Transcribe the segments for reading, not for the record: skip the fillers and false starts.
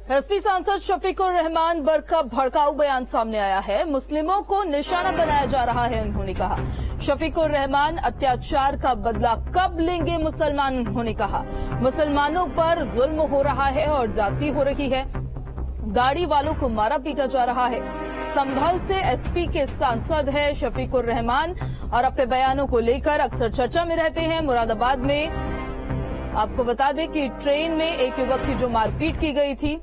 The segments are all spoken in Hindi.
एसपी सांसद शफीकुर रहमान बर्क का भड़काऊ बयान सामने आया है। मुस्लिमों को निशाना बनाया जा रहा है, उन्होंने कहा। शफीकुर रहमान अत्याचार का बदला कब लेंगे मुसलमान, उन्होंने कहा। मुसलमानों पर जुल्म हो रहा है और जाति हो रही है। दाढ़ी वालों को मारा पीटा जा रहा है। संभल से एसपी के सांसद है शफीकुर रहमान और अपने बयानों को लेकर अक्सर चर्चा में रहते हैं। मुरादाबाद में आपको बता दें कि ट्रेन में एक युवक की जो मारपीट की गई थी।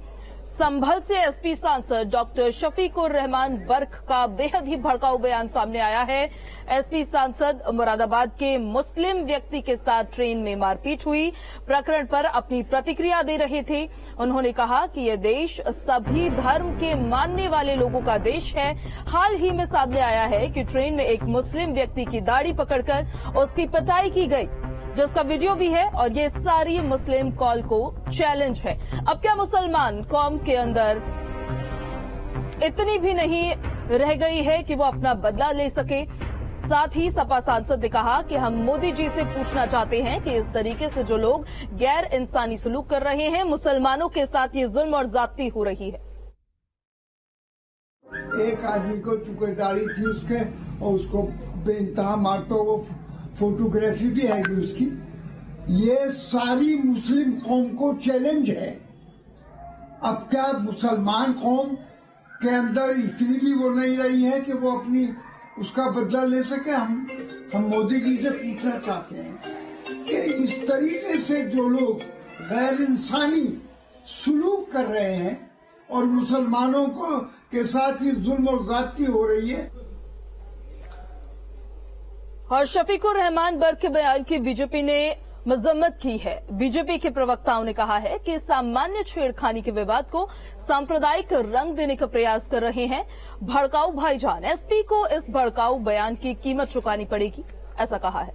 संभल से एसपी सांसद डॉक्टर शफीकुर रहमान बर्क का बेहद ही भड़काऊ बयान सामने आया है। एसपी सांसद मुरादाबाद के मुस्लिम व्यक्ति के साथ ट्रेन में मारपीट हुई प्रकरण पर अपनी प्रतिक्रिया दे रहे थे। उन्होंने कहा कि यह देश सभी धर्म के मानने वाले लोगों का देश है। हाल ही में सामने आया है कि ट्रेन में एक मुस्लिम व्यक्ति की दाढ़ी पकड़कर उसकी पिटाई की गई, जिसका वीडियो भी है और ये सारी मुस्लिम कॉल को चैलेंज है। अब क्या मुसलमान कौम के अंदर इतनी भी नहीं रह गई है कि वो अपना बदला ले सके। साथ ही सपा सांसद ने कहा कि हम मोदी जी से पूछना चाहते हैं कि इस तरीके से जो लोग गैर इंसानी सलूक कर रहे हैं, मुसलमानों के साथ ये जुल्म और ज्यादती हो रही है। एक आदमी को चुके दाढ़ी थी उसके और उसको बेइंतहा मारता वो फोटोग्राफी भी है उसकी। ये सारी मुस्लिम कौम को चैलेंज है। अब क्या मुसलमान कौम के अंदर इतनी भी वो नहीं रही है कि वो अपनी उसका बदला ले सके। हम मोदी जी से पूछना चाहते हैं कि इस तरीके से जो लोग गैर इंसानी सलूक कर रहे हैं और मुसलमानों को के साथ ही जुल्म और ज्यादती हो रही है। और शफीकुर रहमान बर्क के बयान की बीजेपी ने मजम्मत की है। बीजेपी के प्रवक्ताओं ने कहा है कि सामान्य छेड़खानी के विवाद को सांप्रदायिक रंग देने का प्रयास कर रहे हैं भड़काऊ भाईजान। एसपी को इस भड़काऊ बयान की कीमत चुकानी पड़ेगी, ऐसा कहा है।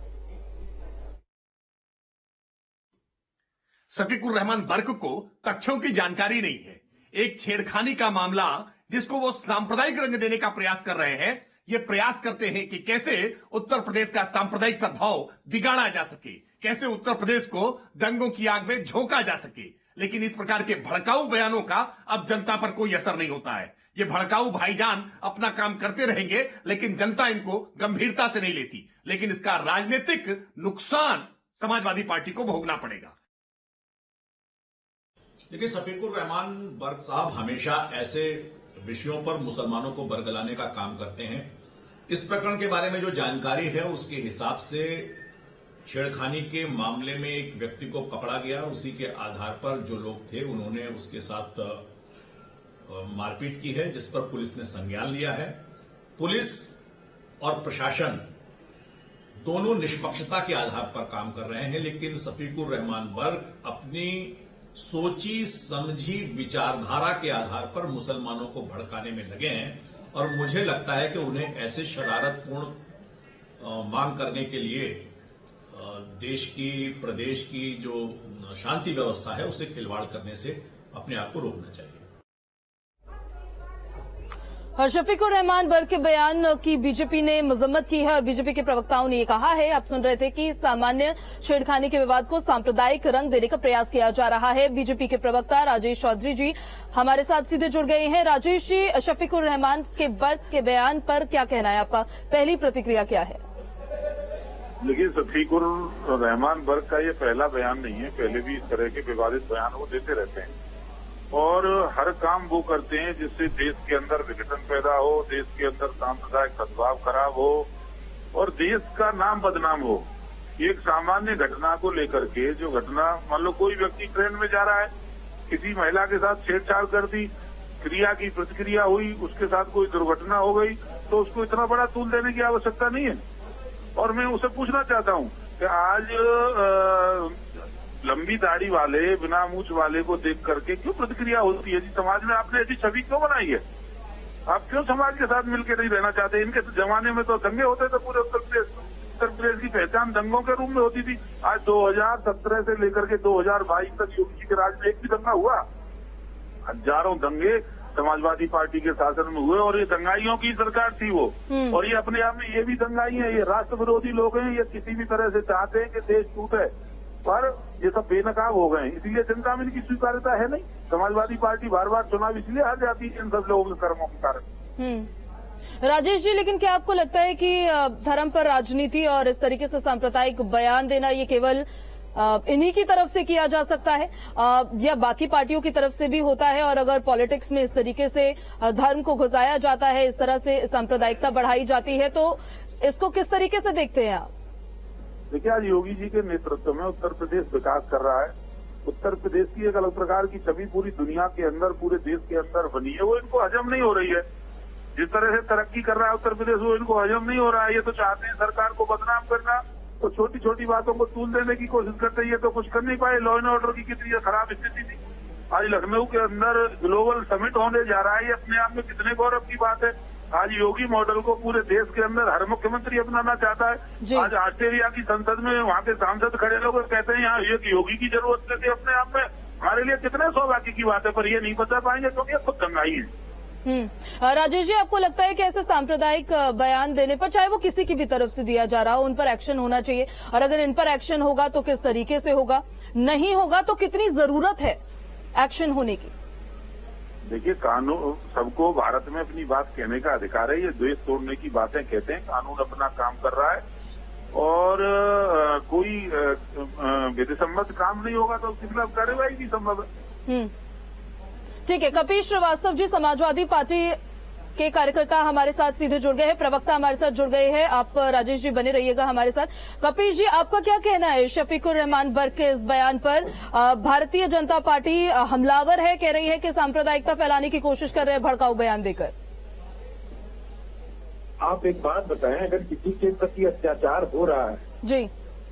शफीकुर रहमान बर्क को तथ्यों की जानकारी नहीं है। एक छेड़खानी का मामला जिसको वो सांप्रदायिक रंग देने का प्रयास कर रहे हैं। ये प्रयास करते हैं कि कैसे उत्तर प्रदेश का सांप्रदायिक सद्भाव बिगाड़ा जा सके, कैसे उत्तर प्रदेश को दंगों की आग में झोंका जा सके। लेकिन इस प्रकार के भड़काऊ बयानों का अब जनता पर कोई असर नहीं होता है। ये भड़काऊ भाईजान अपना काम करते रहेंगे, लेकिन जनता इनको गंभीरता से नहीं लेती। लेकिन इसका राजनीतिक नुकसान समाजवादी पार्टी को भोगना पड़ेगा। देखिए, शफीकुर रहमान बर्क साहब हमेशा ऐसे विषयों पर मुसलमानों को बरगलाने का काम करते हैं। इस प्रकरण के बारे में जो जानकारी है उसके हिसाब से छेड़खानी के मामले में एक व्यक्ति को पकड़ा गया। उसी के आधार पर जो लोग थे उन्होंने उसके साथ मारपीट की है, जिस पर पुलिस ने संज्ञान लिया है। पुलिस और प्रशासन दोनों निष्पक्षता के आधार पर काम कर रहे हैं, लेकिन शफीकुर रहमान बर्क अपनी सोची समझी विचारधारा के आधार पर मुसलमानों को भड़काने में लगे हैं। और मुझे लगता है कि उन्हें ऐसे शरारतपूर्ण मांग करने के लिए देश की, प्रदेश की जो शांति व्यवस्था है उसे खिलवाड़ करने से अपने आप को रोकना चाहिए। और शफीकुर रहमान बर्क के बयान की बीजेपी ने मजम्मत की है और बीजेपी के प्रवक्ताओं ने ये कहा है, आप सुन रहे थे, कि सामान्य छेड़खानी के विवाद को सांप्रदायिक रंग देने का प्रयास किया जा रहा है। बीजेपी के प्रवक्ता राजेश चौधरी जी हमारे साथ सीधे जुड़ गए हैं। राजेश जी, शफीकुर रहमान के बर्क के बयान पर क्या कहना है आपका? पहली प्रतिक्रिया क्या है? देखिए, शफीकुर रहमान बर्क का ये पहला बयान नहीं है। पहले भी इस तरह के विवादित बयान वो देते रहते हैं और हर काम वो करते हैं जिससे देश के अंदर विघटन पैदा हो, देश के अंदर सांप्रदायिक सद्भाव खराब हो और देश का नाम बदनाम हो। एक सामान्य घटना को लेकर के, जो घटना, मान लो कोई व्यक्ति ट्रेन में जा रहा है, किसी महिला के साथ छेड़छाड़ कर दी, क्रिया की प्रतिक्रिया हुई, उसके साथ कोई दुर्घटना हो गई, तो उसको इतना बड़ा तूल देने की आवश्यकता नहीं है। और मैं उसे पूछना चाहता हूं कि आज लंबी दाढ़ी वाले, बिना मूछ वाले को देख करके क्यों प्रतिक्रिया होती है? जी, समाज में आपने ऐसी छवि क्यों बनाई है? आप क्यों समाज के साथ मिलकर नहीं रहना चाहते? इनके जमाने में तो दंगे होते थे पूरे उत्तर प्रदेश की पहचान दंगों के रूप में होती थी। आज 2017 से लेकर के 2022 तक योगी जी के राज में एक भी दंगा हुआ? हजारों दंगे समाजवादी पार्टी के शासन में हुए और ये दंगाइयों की सरकार थी वो। और ये अपने आप में ये भी दंगाई है, ये राष्ट्र विरोधी लोग हैं। ये किसी भी तरह से चाहते हैं कि देश टूटे। पर ये सब बेनकाब हो गए हैं, इसीलिए जनता में इनकी स्वीकार्यता है नहीं। समाजवादी पार्टी बार बार चुनाव इसलिए हार जाती है इन सब लोगों के कर्मों के कारण। राजेश जी, लेकिन क्या आपको लगता है कि धर्म पर राजनीति और इस तरीके से सांप्रदायिक बयान देना ये केवल इन्हीं की तरफ से किया जा सकता है या बाकी पार्टियों की तरफ से भी होता है? और अगर पॉलिटिक्स में इस तरीके से धर्म को घुसाया जाता है, इस तरह से सांप्रदायिकता बढ़ाई जाती है, तो इसको किस तरीके से देखते हैं आप? देखिए, आज योगी जी के नेतृत्व में उत्तर प्रदेश विकास कर रहा है। उत्तर प्रदेश की एक अलग प्रकार की छवि पूरी दुनिया के अंदर, पूरे देश के अंदर बनी है, वो इनको हजम नहीं हो रही है। जिस तरह से तरक्की कर रहा है उत्तर प्रदेश, वो इनको हजम नहीं हो रहा है। ये तो चाहते हैं सरकार को बदनाम करना, तो छोटी छोटी बातों को तूल देने की कोशिश करते हैं। ये तो कुछ कर नहीं पाए। लॉ एंड ऑर्डर की कितनी खराब स्थिति थी। आज लखनऊ के अंदर ग्लोबल समिट होने जा रहा है, ये अपने आप में कितने गौरव की बात है। आज योगी मॉडल को पूरे देश के अंदर हर मुख्यमंत्री अपनाना चाहता है। आज ऑस्ट्रेलिया की संसद में वहाँ के सांसद खड़े लोग कहते हैं यहाँ एक योगी की जरूरत थी। अपने आप में हमारे लिए कितने सौभाग्य की बात है, पर ये नहीं बता पाएंगे क्योंकि खुद दंगाई है। राजेश जी, आपको लगता है कि ऐसे सांप्रदायिक बयान देने पर, चाहे वो किसी की भी तरफ से दिया जा रहा हो, उन पर एक्शन होना चाहिए? और अगर इन पर एक्शन होगा तो किस तरीके से होगा? नहीं होगा तो कितनी जरूरत है एक्शन होने की? देखिए, कानून, सबको भारत में अपनी बात कहने का अधिकार है। ये द्वेष तोड़ने की बातें कहते हैं। कानून अपना काम कर रहा है और कोई विधिसम्मत काम नहीं होगा तो उसके खिलाफ कार्रवाई भी संभव है। ठीक है। कपिल श्रीवास्तव जी, समाजवादी पार्टी के कार्यकर्ता हमारे साथ सीधे जुड़ गए हैं, प्रवक्ता हमारे साथ जुड़ गए हैं। आप राजेश जी बने रहिएगा हमारे साथ। कपिल जी, आपका क्या कहना है शफीकुर रहमान बर्क के इस बयान पर? भारतीय जनता पार्टी हमलावर है, कह रही है कि सांप्रदायिकता फैलाने की कोशिश कर रहे हैं भड़काऊ बयान देकर। आप एक बात बताएं, अगर किसी के प्रति अत्याचार हो रहा है जी,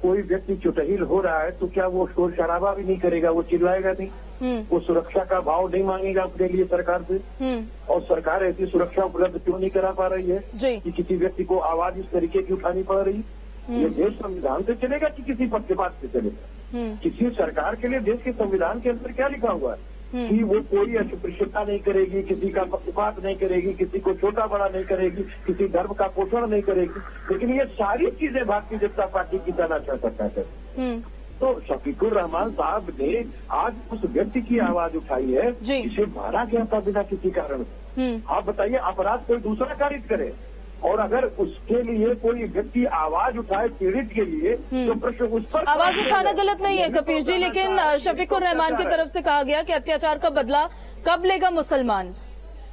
कोई व्यक्ति चुटहिल हो रहा है, तो क्या वो शोर शराबा भी नहीं करेगा? वो चिल्लाएगा नहीं? वो सुरक्षा का भाव नहीं मांगेगा अपने लिए सरकार से? और सरकार ऐसी सुरक्षा उपलब्ध क्यों नहीं करा पा रही है कि किसी व्यक्ति को आवाज इस तरीके की उठानी पड़ रही? ये देश संविधान से चलेगा कि किसी पक्षपात से चलेगा? किसी सरकार के लिए देश के संविधान के अंदर क्या लिखा हुआ है कि वो कोई अस्पृश्यता नहीं करेगी, किसी का पक्षपात नहीं करेगी, किसी को छोटा बड़ा नहीं करेगी, किसी धर्म का पोषण नहीं करेगी। लेकिन ये सारी चीजें भारतीय जनता पार्टी की तानाशाह सरकार है। तो शफीकुर रहमान साहब ने आज उस व्यक्ति की आवाज उठाई है जिसे मारा गया था बिना किसी कारण। आप बताइए, अपराध कोई दूसरा कारित करे और अगर उसके लिए कोई व्यक्ति आवाज उठाए पीड़ित के लिए, तो प्रश्न उस पर आवाज उठाना गलत नहीं है कपिल जी, लेकिन शफीकुर रहमान की तरफ से कहा गया कि अत्याचार का बदला कब लेगा मुसलमान।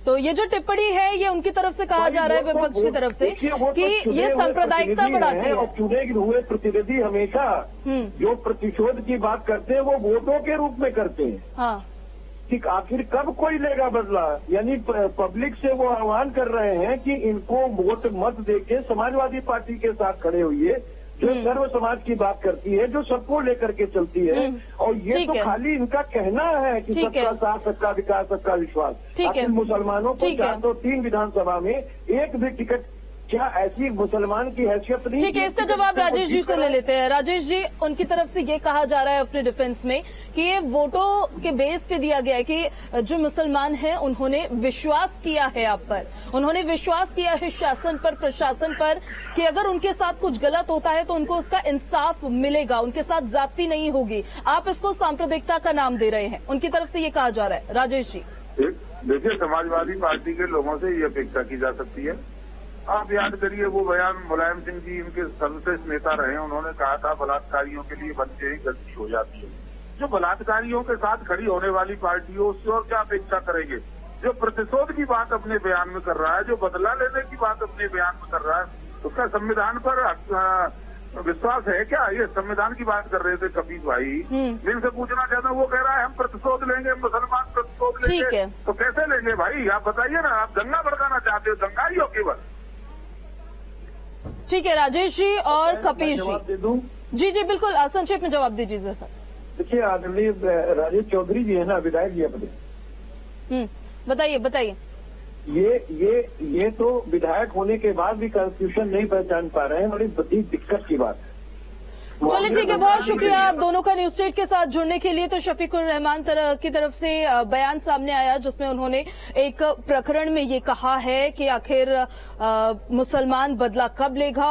तो ये जो टिप्पणी है, ये उनकी तरफ से कहा जा रहा है, विपक्ष की तरफ से, कि ये सांप्रदायिकता बढ़ाती है। चुने हुए प्रतिनिधि हमेशा जो प्रतिशोध की बात करते हैं वो वोटों के रूप में करते हैं। हाँ, कि आखिर कब कोई लेगा बदला? यानी पब्लिक से वो आह्वान कर रहे हैं कि इनको वोट मत देके समाजवादी पार्टी के साथ खड़े होइए, जो सर्व समाज की बात करती है, जो सबको लेकर के चलती है। और ये तो खाली इनका कहना है कि सबका साथ, सबका विकास, सबका विश्वास। आखिर मुसलमानों को 403 विधानसभा में एक भी टिकट, क्या ऐसी मुसलमान की हैसियत नहीं? ठीक है, इसका जवाब राजेश जी से ले लेते हैं। राजेश जी, उनकी तरफ से ये कहा जा रहा है अपने डिफेंस में कि ये वोटों के बेस पे दिया गया है कि जो मुसलमान हैं उन्होंने विश्वास किया है आप पर, उन्होंने विश्वास किया है शासन पर, प्रशासन पर, कि अगर उनके साथ कुछ गलत होता है तो उनको उसका इंसाफ मिलेगा, उनके साथ ज्यादती नहीं होगी। आप इसको सांप्रदायिकता का नाम दे रहे हैं, उनकी तरफ से ये कहा जा रहा है। राजेश जी, देखिए, समाजवादी पार्टी के लोगों से ये अपेक्षा की जा सकती है। आप याद करिए वो बयान, मुलायम सिंह जी इनके सर्वश्रेष्ठ नेता रहे, उन्होंने कहा था बलात्कारियों के लिए बनते ही गलती हो जाती है। जो बलात्कारियों के साथ खड़ी होने वाली पार्टी हो, उससे और क्या अपेक्षा करेंगे? जो प्रतिशोध की बात अपने बयान में कर रहा है, जो बदला लेने की बात अपने बयान में कर रहा है, उसका संविधान पर विश्वास है क्या? ये संविधान की बात कर रहे थे कपिल भाई, मैं इनसे पूछना चाहता हूँ। वो कह रहा है हम प्रतिशोध लेंगे, मुसलमान प्रतिशोध लेंगे, तो कैसे लेंगे भाई? आप बताइए ना। आप दंगा भड़काना चाहते हो, दंगा ही हो केवल। ठीक है राजेश जी और कपिल जी, जी बिल्कुल, संक्षेप में जवाब दीजिए सर। देखिए, आदरणीय राजेश चौधरी जी है ना, विधायक जी अपने, बताइए बताइए। ये तो विधायक होने के बाद भी कॉन्स्टिट्यूशन नहीं पहचान पा रहे हैं, बड़ी बड़ी दिक्कत की बात है। चलिए ठीक है, बहुत शुक्रिया आप दोनों का न्यूज स्टेट के साथ जुड़ने के लिए। तो शफीकुर रहमान की तरफ से बयान सामने आया जिसमें उन्होंने एक प्रकरण में ये कहा है कि आखिर मुसलमान बदला कब लेगा